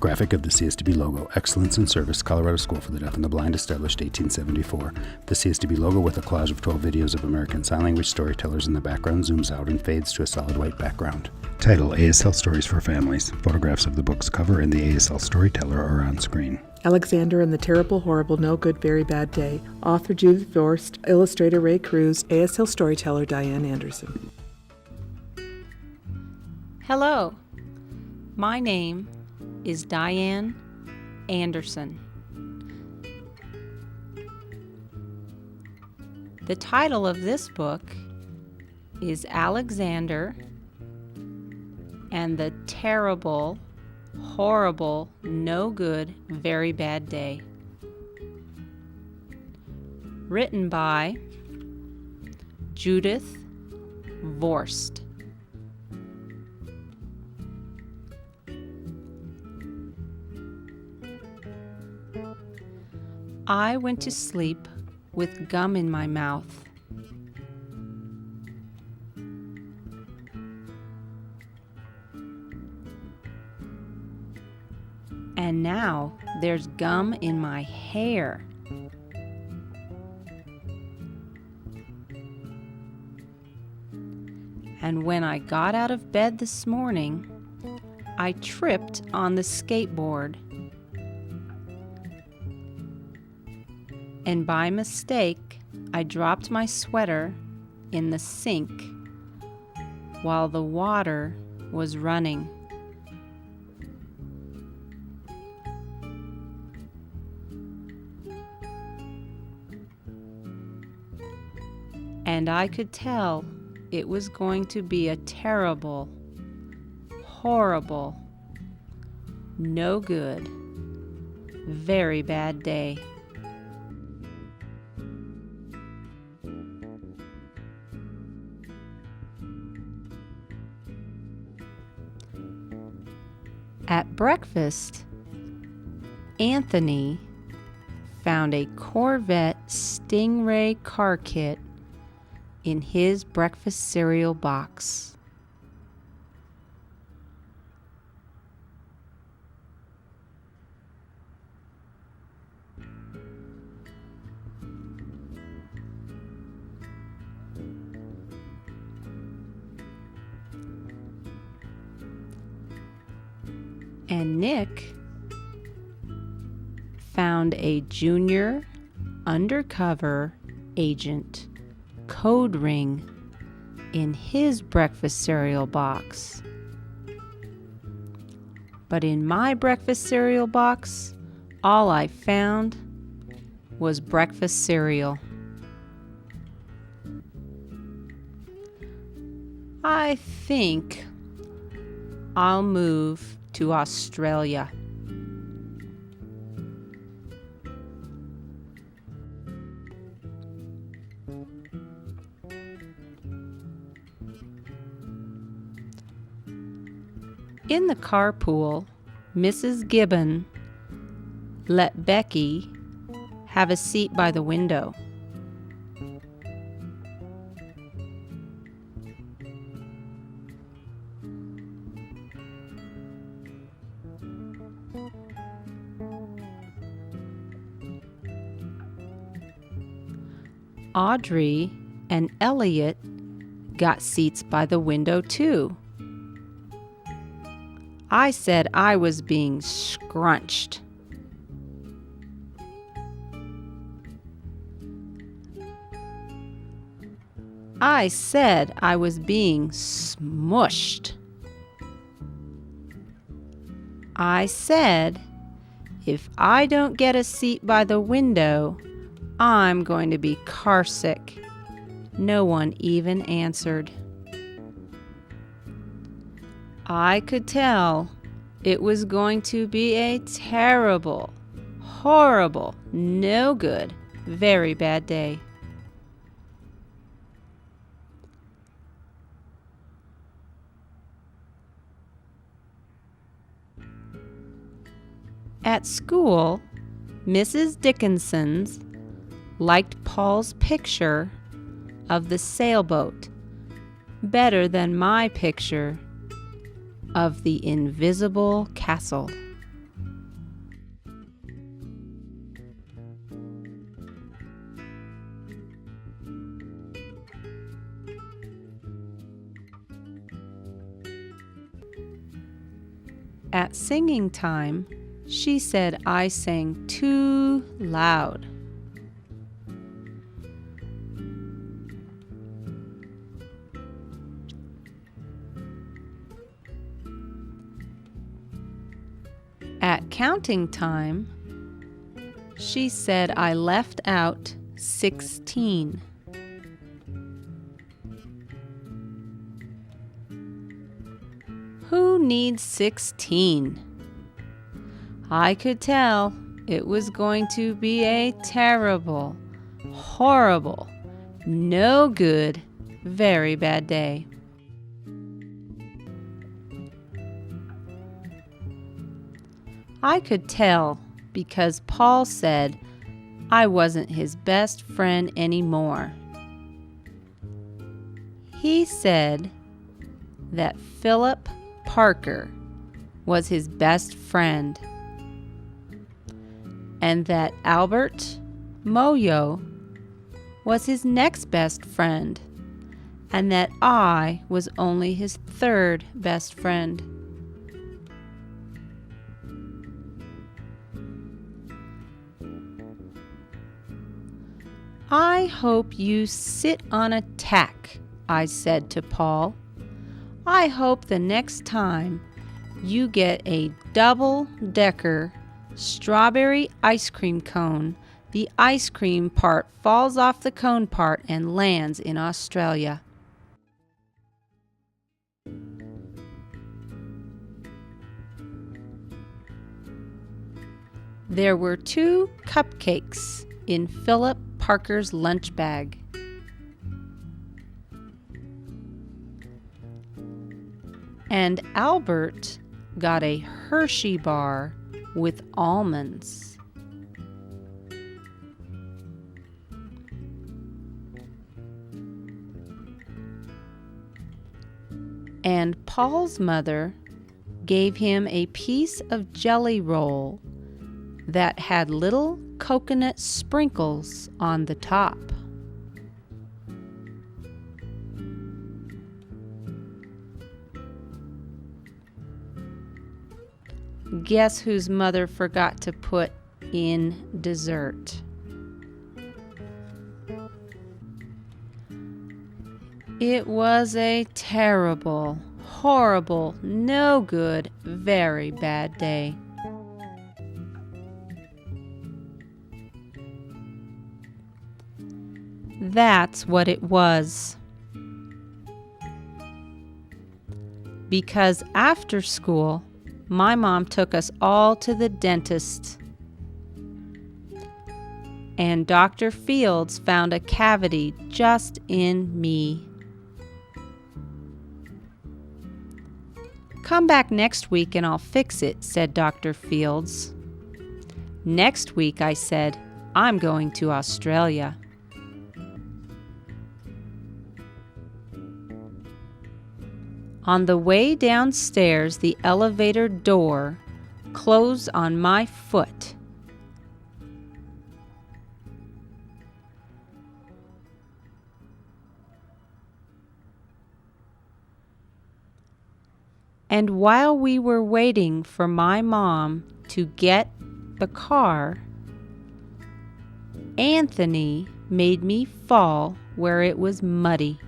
Graphic of the CSDB logo. Excellence in Service, Colorado School for the Deaf and the Blind, established 1874. The CSDB logo, with a collage of 12 videos of American Sign Language storytellers in the background, zooms out and fades to a solid white background. Title: ASL Stories for Families. Photographs of the book's cover and the ASL storyteller are on screen. Alexander and the Terrible, Horrible, No Good, Very Bad Day. Author Judith Vorst. Illustrator Ray Cruz. ASL storyteller Diane Anderson. Hello, my name is Diane Anderson. The title of this book is Alexander and the Terrible, Horrible, No Good, Very Bad Day. Written by Judith Vorst. I went to sleep with gum in my mouth. And now there's gum in my hair. And when I got out of bed this morning, I tripped on the skateboard. And by mistake, I dropped my sweater in the sink while the water was running. And I could tell it was going to be a terrible, horrible, no good, very bad day. At breakfast, Anthony found a Corvette Stingray car kit in his breakfast cereal box. And Nick found a junior undercover agent code ring in his breakfast cereal box. But in my breakfast cereal box, all I found was breakfast cereal. I think I'll move to Australia. In the carpool, Mrs. Gibbon let Becky have a seat by the window. Audrey and Elliot got seats by the window too. I said I was being scrunched. I said I was being smushed. I said, if I don't get a seat by the window, I'm going to be carsick. No one even answered. I could tell it was going to be a terrible, horrible, no good, very bad day. At school, Mrs. Dickinson's liked Paul's picture of the sailboat better than my picture of the invisible castle. At singing time, she said I sang too loud. At counting time, she said I left out 16. Who needs 16? I could tell it was going to be a terrible, horrible, no good, very bad day. I could tell because Paul said I wasn't his best friend anymore. He said that Philip Parker was his best friend, and that Albert Moyo was his next best friend, and that I was only his third best friend. I hope you sit on a tack, I said to Paul. I hope the next time you get a double-decker strawberry ice cream cone, the ice cream part falls off the cone part and lands in Australia. There were 2 cupcakes in Philip Parker's lunch bag. And Albert got a Hershey bar with almonds. And Paul's mother gave him a piece of jelly roll that had little coconut sprinkles on the top. Guess whose mother forgot to put in dessert? It was a terrible, horrible, no good, very bad day. That's what it was. Because after school, my mom took us all to the dentist, and Dr. Fields found a cavity just in me. Come back next week and I'll fix it, said Dr. Fields. Next week, I said, I'm going to Australia. On the way downstairs, the elevator door closed on my foot. And while we were waiting for my mom to get the car, Anthony made me fall where it was muddy.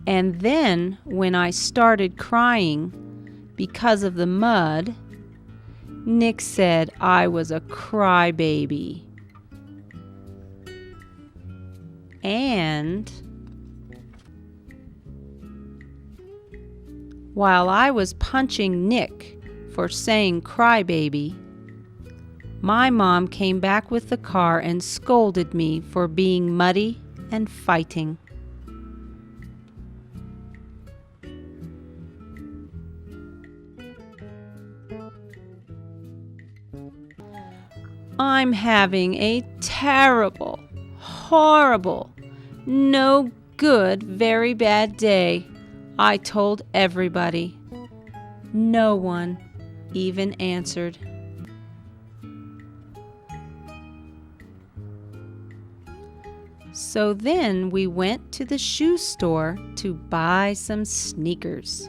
And then, when I started crying because of the mud, Nick said I was a crybaby. And while I was punching Nick for saying crybaby, my mom came back with the car and scolded me for being muddy and fighting. I'm having a terrible, horrible, no good, very bad day, I told everybody. No one even answered. So then we went to the shoe store to buy some sneakers.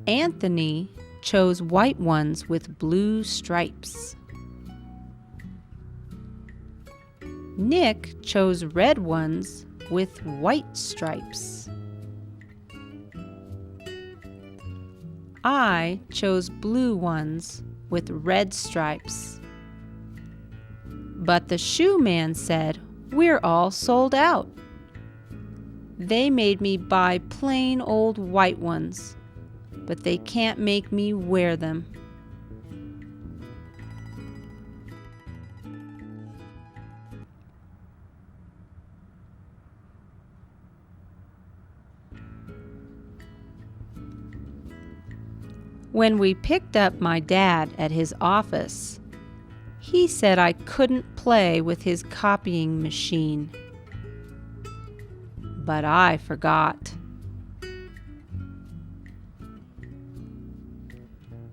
Anthony chose white ones with blue stripes. Nick chose red ones with white stripes. I chose blue ones with red stripes. But the shoe man said, "We're all sold out." They made me buy plain old white ones, but they can't make me wear them. When we picked up my dad at his office, he said I couldn't play with his copying machine. But I forgot.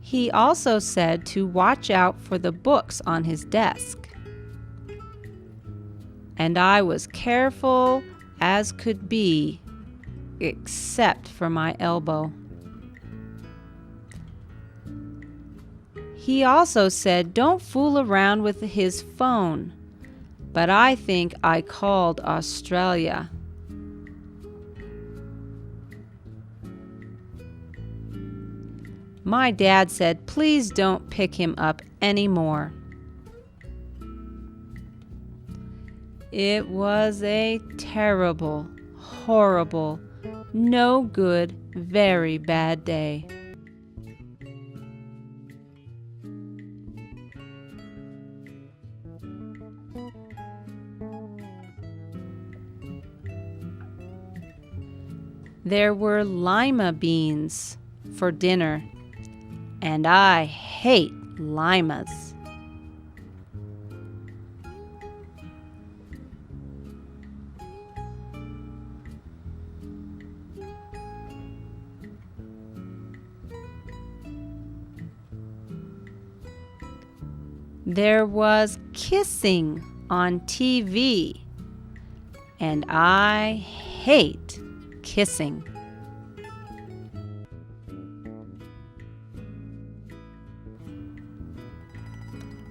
He also said to watch out for the books on his desk. And I was careful as could be, except for my elbow. He also said don't fool around with his phone, but I think I called Australia. My dad said please don't pick him up anymore. It was a terrible, horrible, no good, very bad day. There were lima beans for dinner, and I hate limas. There was kissing on TV, and I hate kissing.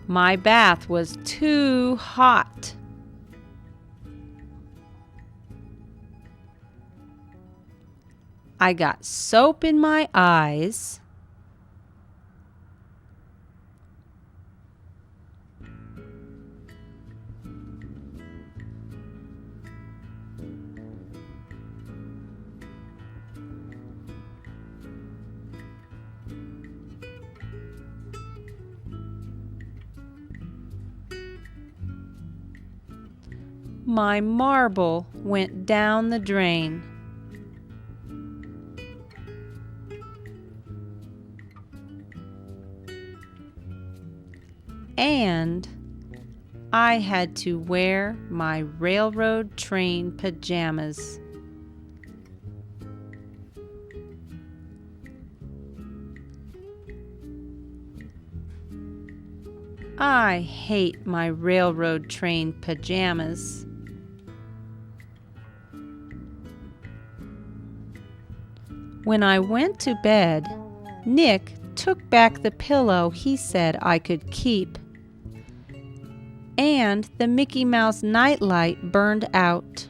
My bath was too hot. I got soap in my eyes. My marble went down the drain. And I had to wear my railroad train pajamas. I hate my railroad train pajamas. When I went to bed, Nick took back the pillow he said I could keep, and the Mickey Mouse nightlight burned out.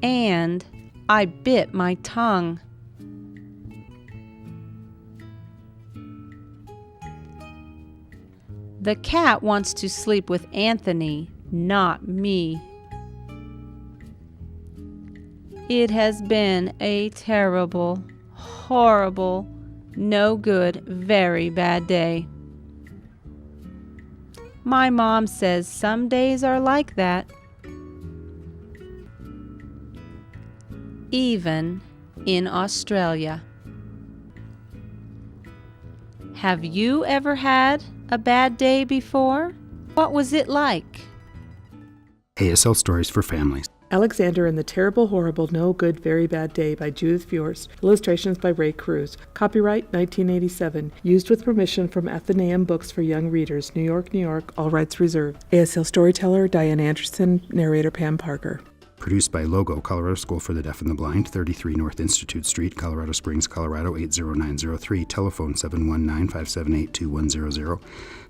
And I bit my tongue. The cat wants to sleep with Anthony, not me. It has been a terrible, horrible, no good, very bad day. My mom says some days are like that. Even in Australia. Have you ever had a bad day before? What was it like? ASL Stories for Families. Alexander and the Terrible, Horrible, No Good, Very Bad Day by Judith Viorst. Illustrations by Ray Cruz. Copyright 1987. Used with permission from Athenaeum Books for Young Readers. New York, New York. All rights reserved. ASL Storyteller Diane Anderson. Narrator Pam Parker. Produced by Logo, Colorado School for the Deaf and the Blind, 33 North Institute Street, Colorado Springs, Colorado 80903. Telephone 719-578-2100.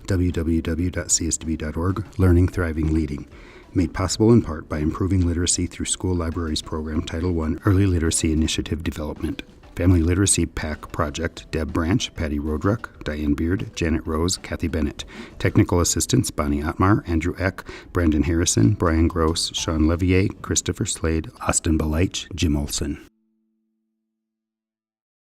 www.csdb.org. Learning, Thriving, Leading. Made possible in part by improving literacy through school libraries program Title I Early Literacy Initiative Development. Family Literacy PAC Project, Deb Branch, Patty Rodruck, Diane Beard, Janet Rose, Kathy Bennett. Technical assistants, Bonnie Ottmar, Andrew Eck, Brandon Harrison, Brian Gross, Sean Levier, Christopher Slade, Austin Belaich, Jim Olson.